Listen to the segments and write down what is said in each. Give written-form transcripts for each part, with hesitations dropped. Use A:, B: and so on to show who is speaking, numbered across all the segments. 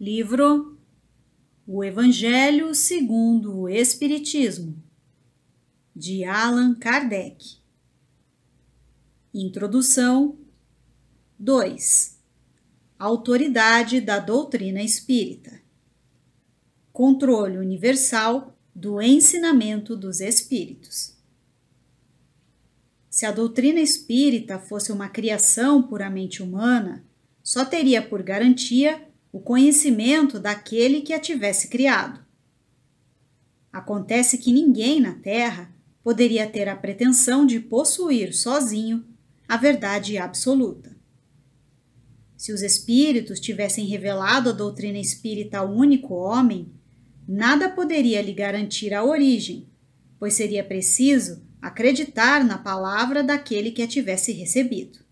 A: Livro O Evangelho segundo o Espiritismo, de Allan Kardec. Introdução 2. Autoridade da doutrina espírita. Controle universal do ensinamento dos espíritos. Se a doutrina espírita fosse uma criação puramente humana, só teria por garantia o conhecimento daquele que a tivesse criado. Acontece que ninguém na Terra poderia ter a pretensão de possuir sozinho a verdade absoluta. Se os espíritos tivessem revelado a doutrina espírita ao único homem, nada poderia lhe garantir a origem, pois seria preciso acreditar na palavra daquele que a tivesse recebido.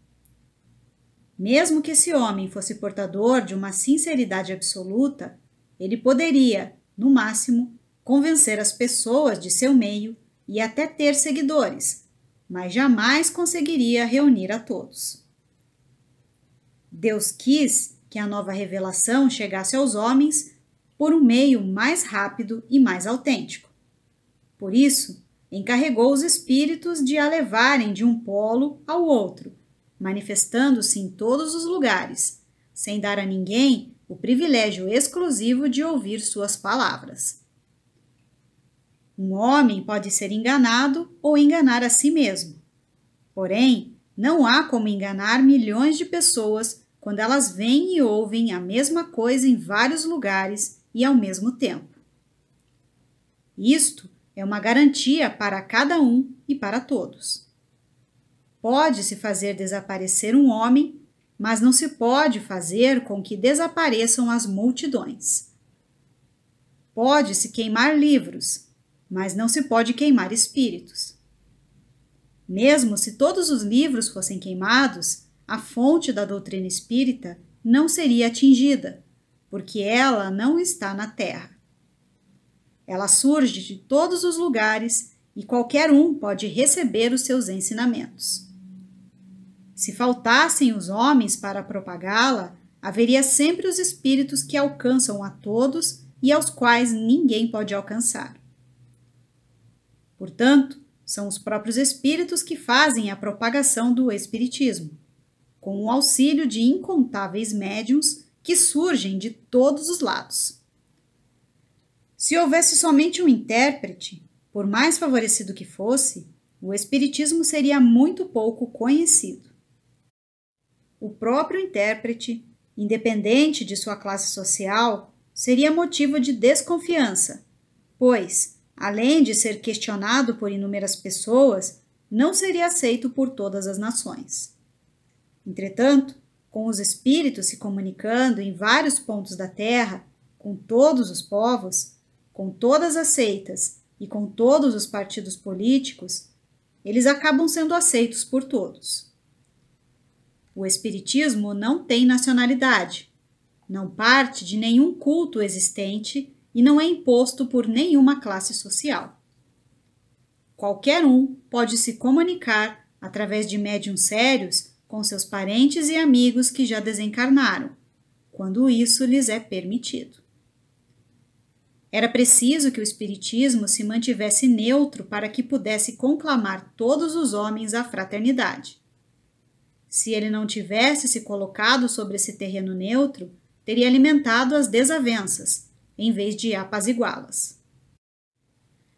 A: Mesmo que esse homem fosse portador de uma sinceridade absoluta, ele poderia, no máximo, convencer as pessoas de seu meio e até ter seguidores, mas jamais conseguiria reunir a todos. Deus quis que a nova revelação chegasse aos homens por um meio mais rápido e mais autêntico. Por isso, encarregou os espíritos de a levarem de um polo ao outro, manifestando-se em todos os lugares, sem dar a ninguém o privilégio exclusivo de ouvir suas palavras. Um homem pode ser enganado ou enganar a si mesmo. Porém, não há como enganar milhões de pessoas quando elas veem e ouvem a mesma coisa em vários lugares e ao mesmo tempo. Isto é uma garantia para cada um e para todos. Pode-se fazer desaparecer um homem, mas não se pode fazer com que desapareçam as multidões. Pode-se queimar livros, mas não se pode queimar espíritos. Mesmo se todos os livros fossem queimados, a fonte da doutrina espírita não seria atingida, porque ela não está na Terra. Ela surge de todos os lugares e qualquer um pode receber os seus ensinamentos. Se faltassem os homens para propagá-la, haveria sempre os espíritos que alcançam a todos e aos quais ninguém pode alcançar. Portanto, são os próprios espíritos que fazem a propagação do espiritismo, com o auxílio de incontáveis médiuns que surgem de todos os lados. Se houvesse somente um intérprete, por mais favorecido que fosse, o espiritismo seria muito pouco conhecido. O próprio intérprete, independente de sua classe social, seria motivo de desconfiança, pois, além de ser questionado por inúmeras pessoas, não seria aceito por todas as nações. Entretanto, com os espíritos se comunicando em vários pontos da Terra, com todos os povos, com todas as seitas e com todos os partidos políticos, eles acabam sendo aceitos por todos. O espiritismo não tem nacionalidade, não parte de nenhum culto existente e não é imposto por nenhuma classe social. Qualquer um pode se comunicar através de médiuns sérios com seus parentes e amigos que já desencarnaram, quando isso lhes é permitido. Era preciso que o espiritismo se mantivesse neutro para que pudesse conclamar todos os homens à fraternidade. Se ele não tivesse se colocado sobre esse terreno neutro, teria alimentado as desavenças, em vez de apaziguá-las.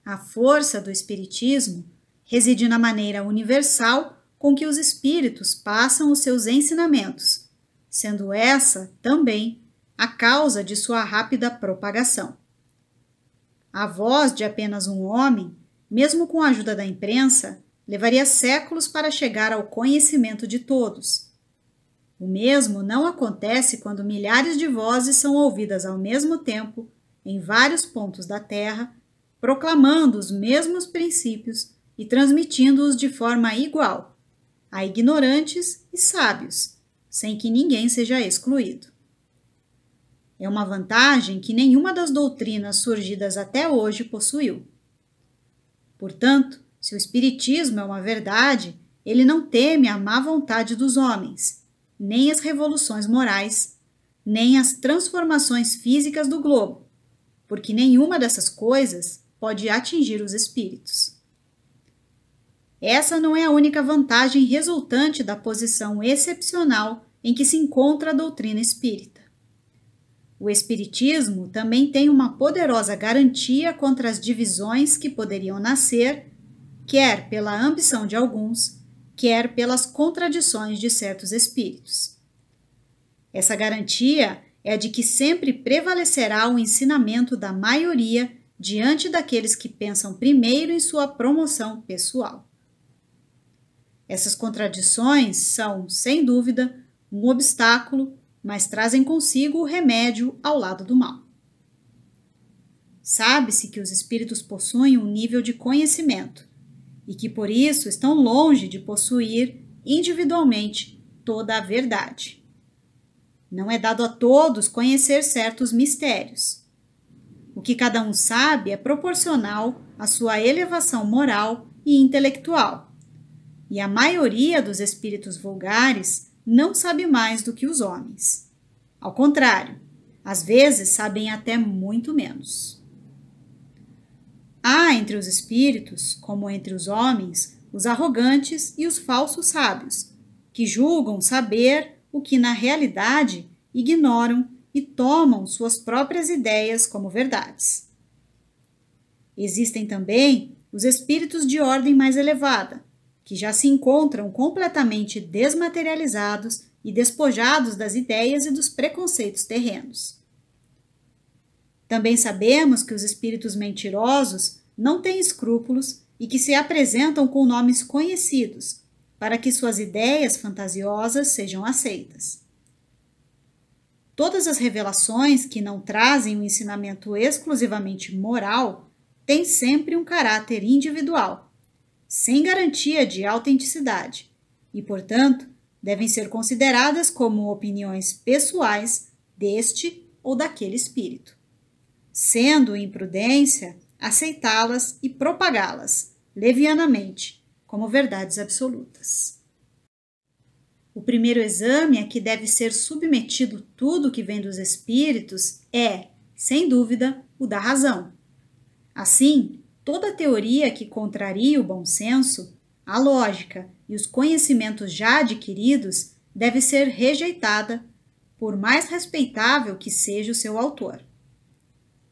A: A força do espiritismo reside na maneira universal com que os espíritos passam os seus ensinamentos, sendo essa, também, a causa de sua rápida propagação. A voz de apenas um homem, mesmo com a ajuda da imprensa, levaria séculos para chegar ao conhecimento de todos. O mesmo não acontece quando milhares de vozes são ouvidas ao mesmo tempo, em vários pontos da Terra, proclamando os mesmos princípios e transmitindo-os de forma igual, a ignorantes e sábios, sem que ninguém seja excluído. É uma vantagem que nenhuma das doutrinas surgidas até hoje possuiu. Portanto, se o espiritismo é uma verdade, ele não teme a má vontade dos homens, nem as revoluções morais, nem as transformações físicas do globo, porque nenhuma dessas coisas pode atingir os espíritos. Essa não é a única vantagem resultante da posição excepcional em que se encontra a doutrina espírita. O espiritismo também tem uma poderosa garantia contra as divisões que poderiam nascer, quer pela ambição de alguns, quer pelas contradições de certos espíritos. Essa garantia é a de que sempre prevalecerá o ensinamento da maioria diante daqueles que pensam primeiro em sua promoção pessoal. Essas contradições são, sem dúvida, um obstáculo, mas trazem consigo o remédio ao lado do mal. Sabe-se que os espíritos possuem um nível de conhecimento e que, por isso, estão longe de possuir individualmente toda a verdade. Não é dado a todos conhecer certos mistérios. O que cada um sabe é proporcional à sua elevação moral e intelectual, e a maioria dos espíritos vulgares não sabe mais do que os homens. Ao contrário, às vezes sabem até muito menos. Há entre os espíritos, como entre os homens, os arrogantes e os falsos sábios, que julgam saber o que na realidade ignoram e tomam suas próprias ideias como verdades. Existem também os espíritos de ordem mais elevada, que já se encontram completamente desmaterializados e despojados das ideias e dos preconceitos terrenos. Também sabemos que os espíritos mentirosos não têm escrúpulos e que se apresentam com nomes conhecidos, para que suas ideias fantasiosas sejam aceitas. Todas as revelações que não trazem um ensinamento exclusivamente moral têm sempre um caráter individual, sem garantia de autenticidade, e, portanto, devem ser consideradas como opiniões pessoais deste ou daquele espírito, sendo imprudência aceitá-las e propagá-las levianamente como verdades absolutas. O primeiro exame a que deve ser submetido tudo que vem dos espíritos é, sem dúvida, o da razão. Assim, toda teoria que contraria o bom senso, a lógica e os conhecimentos já adquiridos deve ser rejeitada, por mais respeitável que seja o seu autor.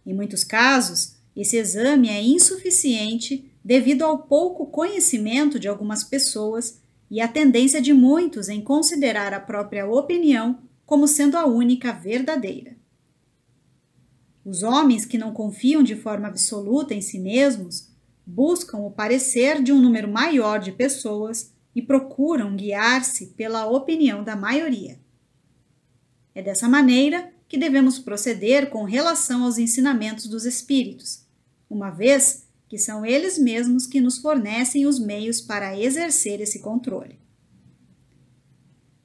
A: Em muitos casos, esse exame é insuficiente devido ao pouco conhecimento de algumas pessoas e à tendência de muitos em considerar a própria opinião como sendo a única verdadeira. Os homens que não confiam de forma absoluta em si mesmos buscam o parecer de um número maior de pessoas e procuram guiar-se pela opinião da maioria. É dessa maneira que devemos proceder com relação aos ensinamentos dos espíritos, uma vez que são eles mesmos que nos fornecem os meios para exercer esse controle.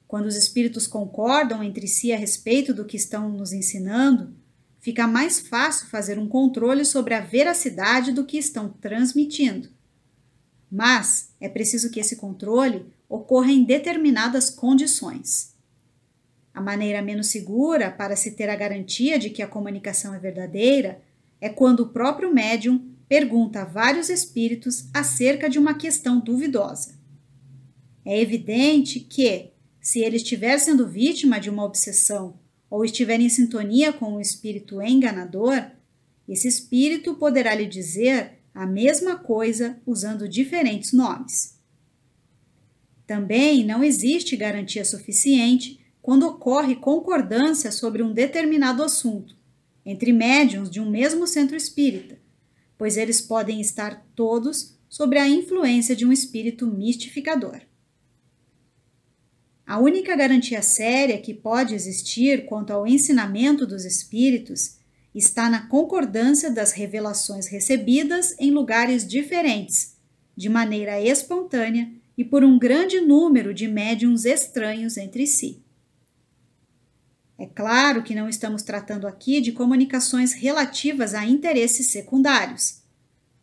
A: Quando os espíritos concordam entre si a respeito do que estão nos ensinando, fica mais fácil fazer um controle sobre a veracidade do que estão transmitindo. Mas é preciso que esse controle ocorra em determinadas condições. A maneira menos segura para se ter a garantia de que a comunicação é verdadeira é quando o próprio médium pergunta a vários espíritos acerca de uma questão duvidosa. É evidente que, se ele estiver sendo vítima de uma obsessão ou estiver em sintonia com um espírito enganador, esse espírito poderá lhe dizer a mesma coisa usando diferentes nomes. Também não existe garantia suficiente quando ocorre concordância sobre um determinado assunto entre médiuns de um mesmo centro espírita, pois eles podem estar todos sob a influência de um espírito mistificador. A única garantia séria que pode existir quanto ao ensinamento dos espíritos está na concordância das revelações recebidas em lugares diferentes, de maneira espontânea e por um grande número de médiuns estranhos entre si. É claro que não estamos tratando aqui de comunicações relativas a interesses secundários,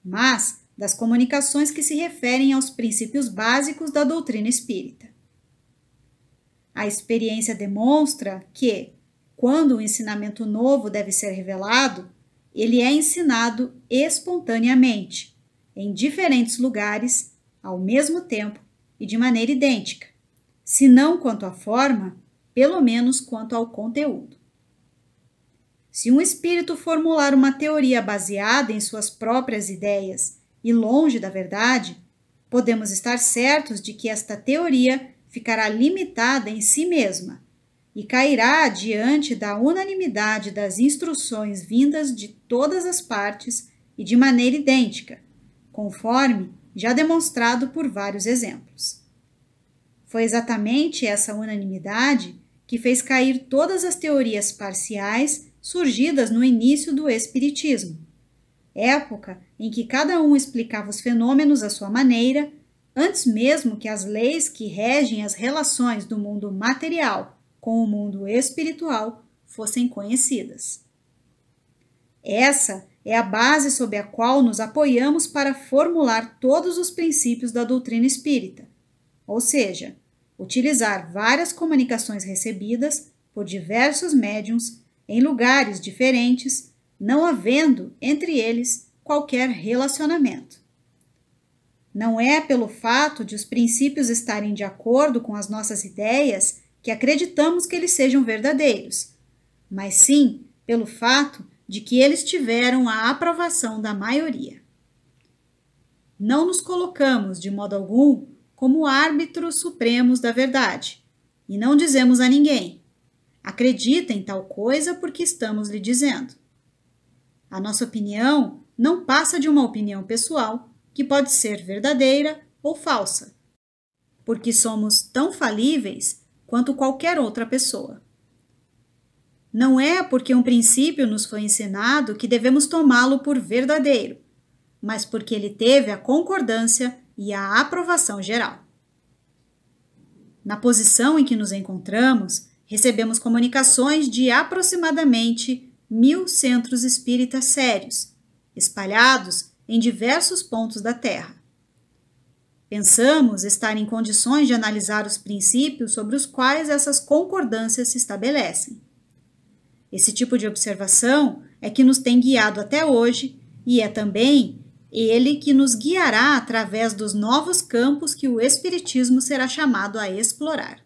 A: mas das comunicações que se referem aos princípios básicos da doutrina espírita. A experiência demonstra que, quando um ensinamento novo deve ser revelado, ele é ensinado espontaneamente, em diferentes lugares, ao mesmo tempo e de maneira idêntica, se não quanto à forma, pelo menos quanto ao conteúdo. Se um espírito formular uma teoria baseada em suas próprias ideias e longe da verdade, podemos estar certos de que esta teoria ficará limitada em si mesma e cairá diante da unanimidade das instruções vindas de todas as partes e de maneira idêntica, conforme já demonstrado por vários exemplos. Foi exatamente essa unanimidade que fez cair todas as teorias parciais surgidas no início do Espiritismo, época em que cada um explicava os fenômenos à sua maneira, antes mesmo que as leis que regem as relações do mundo material com o mundo espiritual fossem conhecidas. Essa é a base sob a qual nos apoiamos para formular todos os princípios da doutrina espírita, ou seja, utilizar várias comunicações recebidas por diversos médiuns em lugares diferentes, não havendo entre eles qualquer relacionamento. Não é pelo fato de os princípios estarem de acordo com as nossas ideias que acreditamos que eles sejam verdadeiros, mas sim pelo fato de que eles tiveram a aprovação da maioria. Não nos colocamos, de modo algum, como árbitros supremos da verdade, e não dizemos a ninguém: acredita em tal coisa porque estamos lhe dizendo. A nossa opinião não passa de uma opinião pessoal, que pode ser verdadeira ou falsa, porque somos tão falíveis quanto qualquer outra pessoa. Não é porque um princípio nos foi ensinado que devemos tomá-lo por verdadeiro, mas porque ele teve a concordância e a aprovação geral. Na posição em que nos encontramos, recebemos comunicações de aproximadamente 1000 centros espíritas sérios, espalhados em diversos pontos da Terra. Pensamos estar em condições de analisar os princípios sobre os quais essas concordâncias se estabelecem. Esse tipo de observação é que nos tem guiado até hoje e é também ele que nos guiará através dos novos campos que o Espiritismo será chamado a explorar.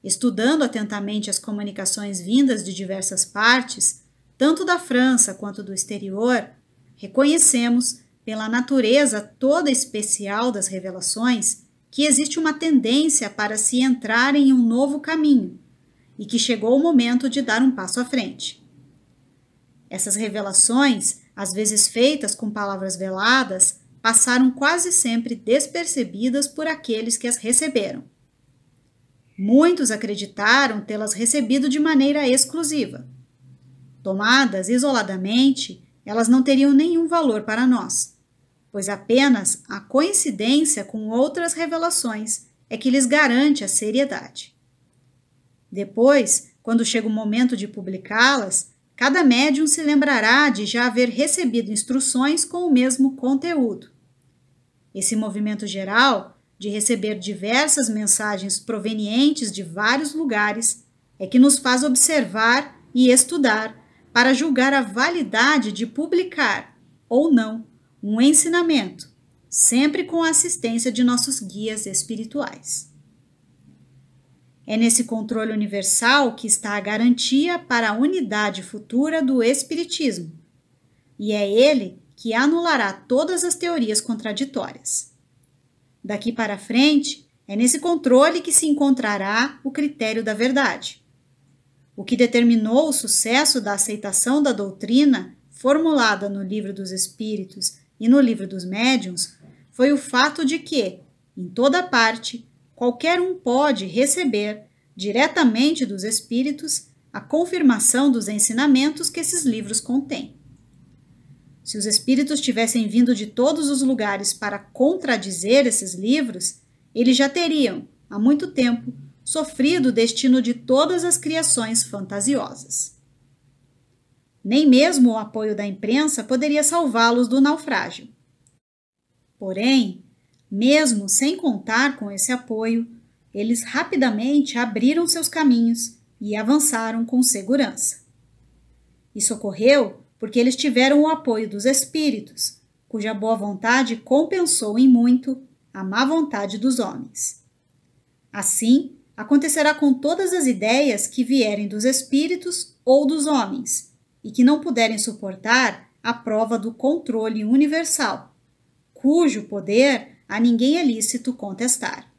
A: Estudando atentamente as comunicações vindas de diversas partes, tanto da França quanto do exterior, reconhecemos, pela natureza toda especial das revelações, que existe uma tendência para se entrar em um novo caminho e que chegou o momento de dar um passo à frente. Essas revelações, às vezes feitas com palavras veladas, passaram quase sempre despercebidas por aqueles que as receberam. Muitos acreditaram tê-las recebido de maneira exclusiva. Tomadas isoladamente, elas não teriam nenhum valor para nós, pois apenas a coincidência com outras revelações é que lhes garante a seriedade. Depois, quando chega o momento de publicá-las, cada médium se lembrará de já haver recebido instruções com o mesmo conteúdo. Esse movimento geral, de receber diversas mensagens provenientes de vários lugares, é que nos faz observar e estudar para julgar a validade de publicar, ou não, um ensinamento, sempre com a assistência de nossos guias espirituais. É nesse controle universal que está a garantia para a unidade futura do Espiritismo, e é ele que anulará todas as teorias contraditórias. Daqui para frente, é nesse controle que se encontrará o critério da verdade. O que determinou o sucesso da aceitação da doutrina formulada no Livro dos Espíritos e no Livro dos Médiuns foi o fato de que, em toda parte, qualquer um pode receber, diretamente dos espíritos, a confirmação dos ensinamentos que esses livros contêm. Se os espíritos tivessem vindo de todos os lugares para contradizer esses livros, eles já teriam, há muito tempo, sofrido o destino de todas as criações fantasiosas. Nem mesmo o apoio da imprensa poderia salvá-los do naufrágio. Porém, mesmo sem contar com esse apoio, eles rapidamente abriram seus caminhos e avançaram com segurança. Isso ocorreu porque eles tiveram o apoio dos espíritos, cuja boa vontade compensou em muito a má vontade dos homens. Assim, acontecerá com todas as ideias que vierem dos espíritos ou dos homens e que não puderem suportar a prova do controle universal, cujo poder a ninguém é lícito contestar.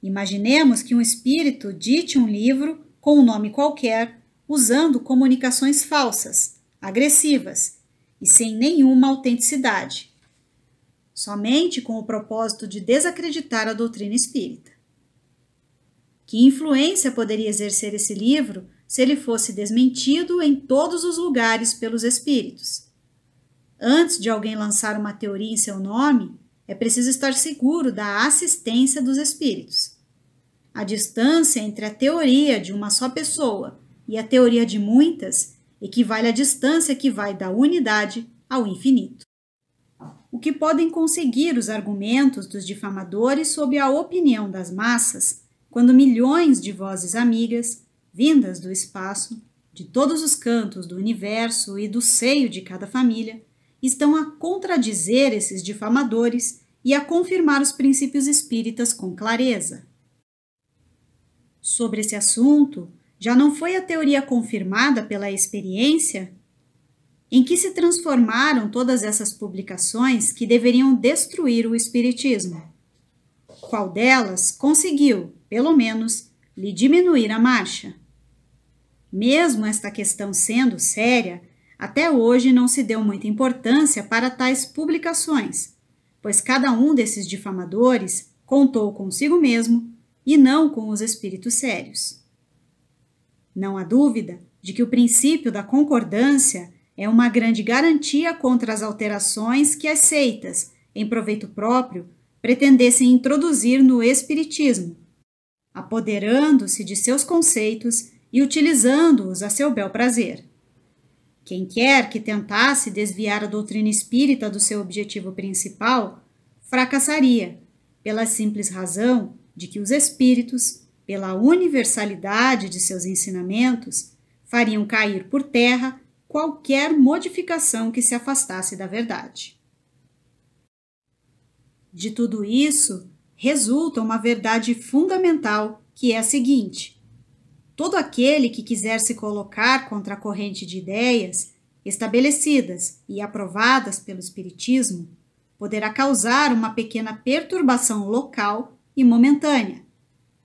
A: Imaginemos que um espírito dite um livro com um nome qualquer, usando comunicações falsas, agressivas e sem nenhuma autenticidade, somente com o propósito de desacreditar a doutrina espírita. Que influência poderia exercer esse livro se ele fosse desmentido em todos os lugares pelos espíritos? Antes de alguém lançar uma teoria em seu nome, é preciso estar seguro da assistência dos espíritos. A distância entre a teoria de uma só pessoa e a teoria de muitas equivale à distância que vai da unidade ao infinito. O que podem conseguir os argumentos dos difamadores sob a opinião das massas, quando milhões de vozes amigas, vindas do espaço, de todos os cantos do universo e do seio de cada família, estão a contradizer esses difamadores e a confirmar os princípios espíritas com clareza? Sobre esse assunto, já não foi a teoria confirmada pela experiência? Em que se transformaram todas essas publicações que deveriam destruir o espiritismo? Qual delas conseguiu, pelo menos, lhe diminuir a marcha? Mesmo esta questão sendo séria, até hoje não se deu muita importância para tais publicações, pois cada um desses difamadores contou consigo mesmo e não com os espíritos sérios. Não há dúvida de que o princípio da concordância é uma grande garantia contra as alterações que as seitas, em proveito próprio, pretendessem introduzir no espiritismo, apoderando-se de seus conceitos e utilizando-os a seu bel prazer. Quem quer que tentasse desviar a doutrina espírita do seu objetivo principal, fracassaria, pela simples razão de que os espíritos, pela universalidade de seus ensinamentos, fariam cair por terra qualquer modificação que se afastasse da verdade. De tudo isso, resulta uma verdade fundamental, que é a seguinte: todo aquele que quiser se colocar contra a corrente de ideias estabelecidas e aprovadas pelo Espiritismo poderá causar uma pequena perturbação local e momentânea,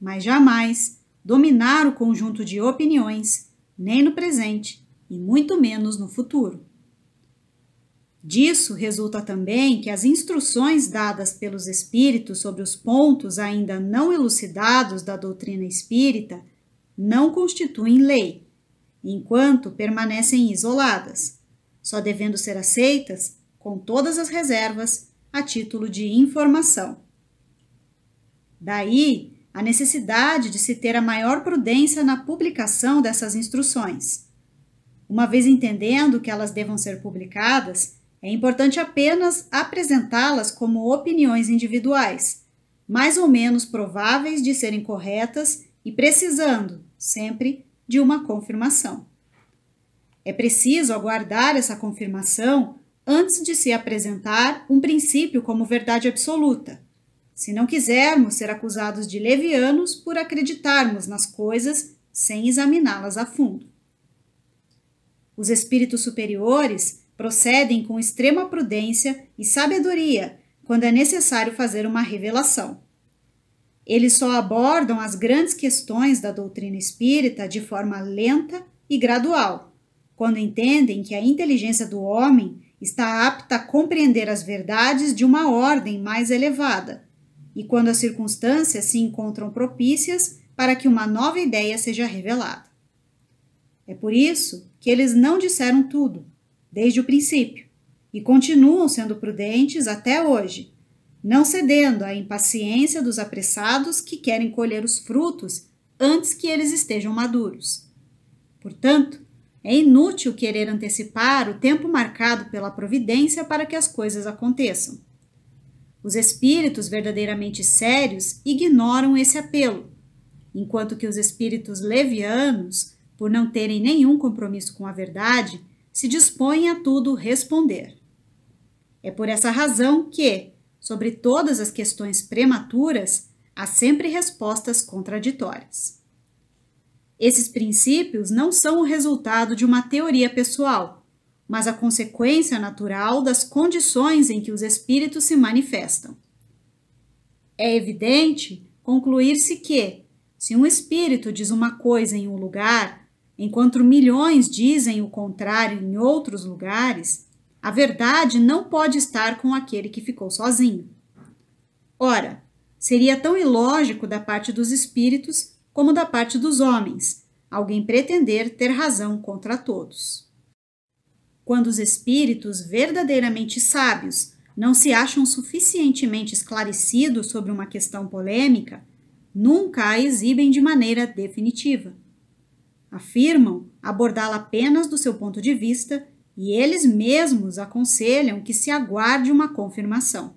A: mas jamais dominar o conjunto de opiniões, nem no presente e muito menos no futuro. Disso resulta também que as instruções dadas pelos espíritos sobre os pontos ainda não elucidados da doutrina espírita não constituem lei, enquanto permanecem isoladas, só devendo ser aceitas, com todas as reservas, a título de informação. Daí a necessidade de se ter a maior prudência na publicação dessas instruções. Uma vez entendendo que elas devam ser publicadas, é importante apenas apresentá-las como opiniões individuais, mais ou menos prováveis de serem corretas e precisando, sempre, de uma confirmação. É preciso aguardar essa confirmação antes de se apresentar um princípio como verdade absoluta, se não quisermos ser acusados de levianos por acreditarmos nas coisas sem examiná-las a fundo. Os espíritos superiores procedem com extrema prudência e sabedoria quando é necessário fazer uma revelação. Eles só abordam as grandes questões da doutrina espírita de forma lenta e gradual, quando entendem que a inteligência do homem está apta a compreender as verdades de uma ordem mais elevada, e quando as circunstâncias se encontram propícias para que uma nova ideia seja revelada. É por isso que eles não disseram tudo, desde o princípio, e continuam sendo prudentes até hoje, não cedendo à impaciência dos apressados que querem colher os frutos antes que eles estejam maduros. Portanto, é inútil querer antecipar o tempo marcado pela providência para que as coisas aconteçam. Os espíritos verdadeiramente sérios ignoram esse apelo, enquanto que os espíritos levianos, por não terem nenhum compromisso com a verdade, se dispõem a tudo responder. É por essa razão que, sobre todas as questões prematuras, há sempre respostas contraditórias. Esses princípios não são o resultado de uma teoria pessoal, mas a consequência natural das condições em que os espíritos se manifestam. É evidente concluir-se que, se um espírito diz uma coisa em um lugar, enquanto milhões dizem o contrário em outros lugares, a verdade não pode estar com aquele que ficou sozinho. Ora, seria tão ilógico da parte dos espíritos como da parte dos homens alguém pretender ter razão contra todos. Quando os espíritos verdadeiramente sábios não se acham suficientemente esclarecidos sobre uma questão polêmica, nunca a exibem de maneira definitiva. Afirmam abordá-la apenas do seu ponto de vista e eles mesmos aconselham que se aguarde uma confirmação.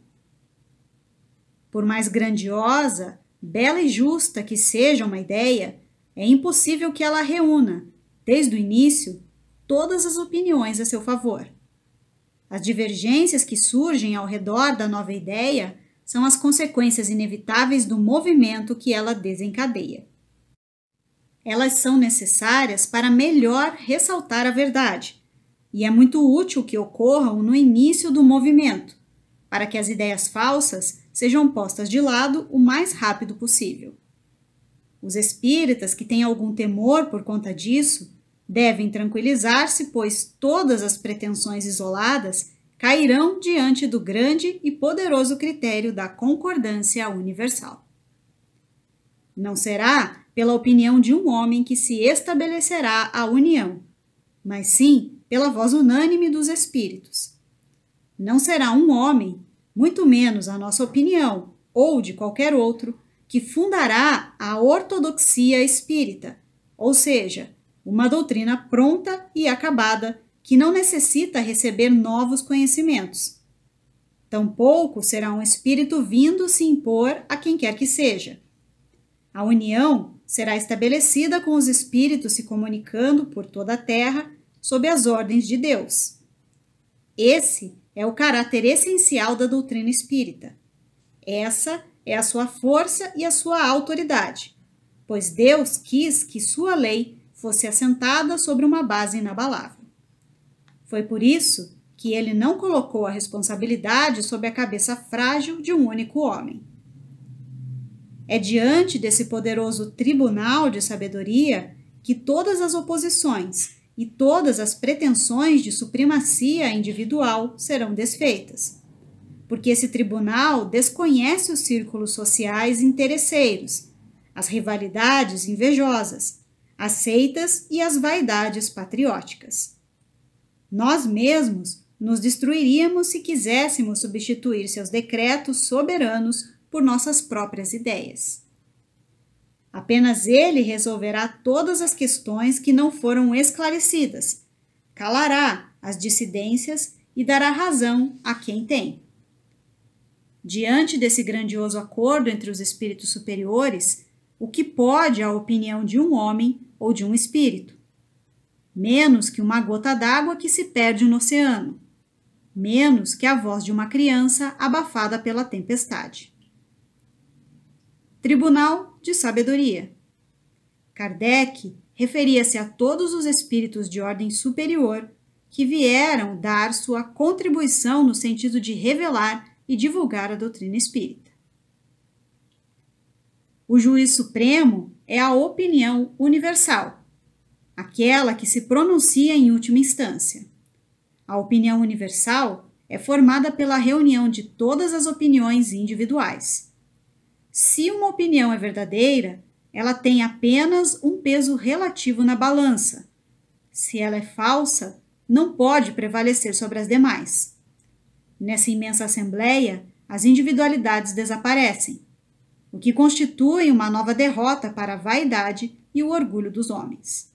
A: Por mais grandiosa, bela e justa que seja uma ideia, é impossível que ela reúna, desde o início, todas as opiniões a seu favor. As divergências que surgem ao redor da nova ideia são as consequências inevitáveis do movimento que ela desencadeia. Elas são necessárias para melhor ressaltar a verdade, e é muito útil que ocorram no início do movimento, para que as ideias falsas sejam postas de lado o mais rápido possível. Os espíritas que têm algum temor por conta disso devem tranquilizar-se, pois todas as pretensões isoladas cairão diante do grande e poderoso critério da concordância universal. Não será pela opinião de um homem que se estabelecerá a união, mas sim pela voz unânime dos espíritos. Não será um homem, muito menos a nossa opinião, ou de qualquer outro, que fundará a ortodoxia espírita, ou seja, uma doutrina pronta e acabada que não necessita receber novos conhecimentos. Tampouco será um espírito vindo se impor a quem quer que seja. A união será estabelecida com os espíritos se comunicando por toda a terra sob as ordens de Deus. Esse é o caráter essencial da doutrina espírita. Essa é a sua força e a sua autoridade, pois Deus quis que sua lei fosse assentada sobre uma base inabalável. Foi por isso que ele não colocou a responsabilidade sobre a cabeça frágil de um único homem. É diante desse poderoso tribunal de sabedoria que todas as oposições e todas as pretensões de supremacia individual serão desfeitas, porque esse tribunal desconhece os círculos sociais interesseiros, as rivalidades invejosas, as seitas e as vaidades patrióticas. Nós mesmos nos destruiríamos se quiséssemos substituir seus decretos soberanos por nossas próprias ideias. Apenas ele resolverá todas as questões que não foram esclarecidas, calará as dissidências e dará razão a quem tem. Diante desse grandioso acordo entre os espíritos superiores, o que pode a opinião de um homem ou de um espírito? Menos que uma gota d'água que se perde no oceano, menos que a voz de uma criança abafada pela tempestade. Tribunal de Sabedoria. Kardec referia-se a todos os espíritos de ordem superior que vieram dar sua contribuição no sentido de revelar e divulgar a doutrina espírita. O juiz supremo é a opinião universal, aquela que se pronuncia em última instância. A opinião universal é formada pela reunião de todas as opiniões individuais. Se uma opinião é verdadeira, ela tem apenas um peso relativo na balança. Se ela é falsa, não pode prevalecer sobre as demais. Nessa imensa assembleia, as individualidades desaparecem, o que constitui uma nova derrota para a vaidade e o orgulho dos homens.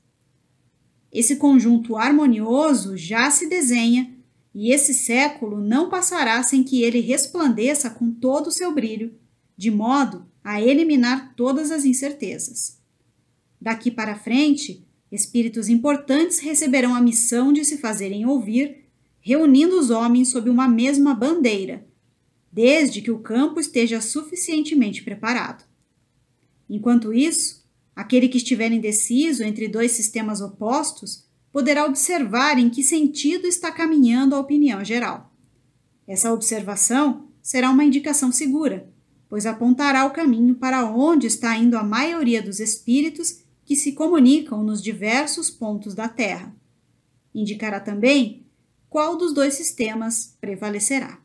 A: Esse conjunto harmonioso já se desenha e esse século não passará sem que ele resplandeça com todo o seu brilho, de modo a eliminar todas as incertezas. Daqui para frente, espíritos importantes receberão a missão de se fazerem ouvir, reunindo os homens sob uma mesma bandeira, desde que o campo esteja suficientemente preparado. Enquanto isso, aquele que estiver indeciso entre dois sistemas opostos poderá observar em que sentido está caminhando a opinião geral. Essa observação será uma indicação segura, pois apontará o caminho para onde está indo a maioria dos espíritos que se comunicam nos diversos pontos da Terra. Indicará também qual dos dois sistemas prevalecerá.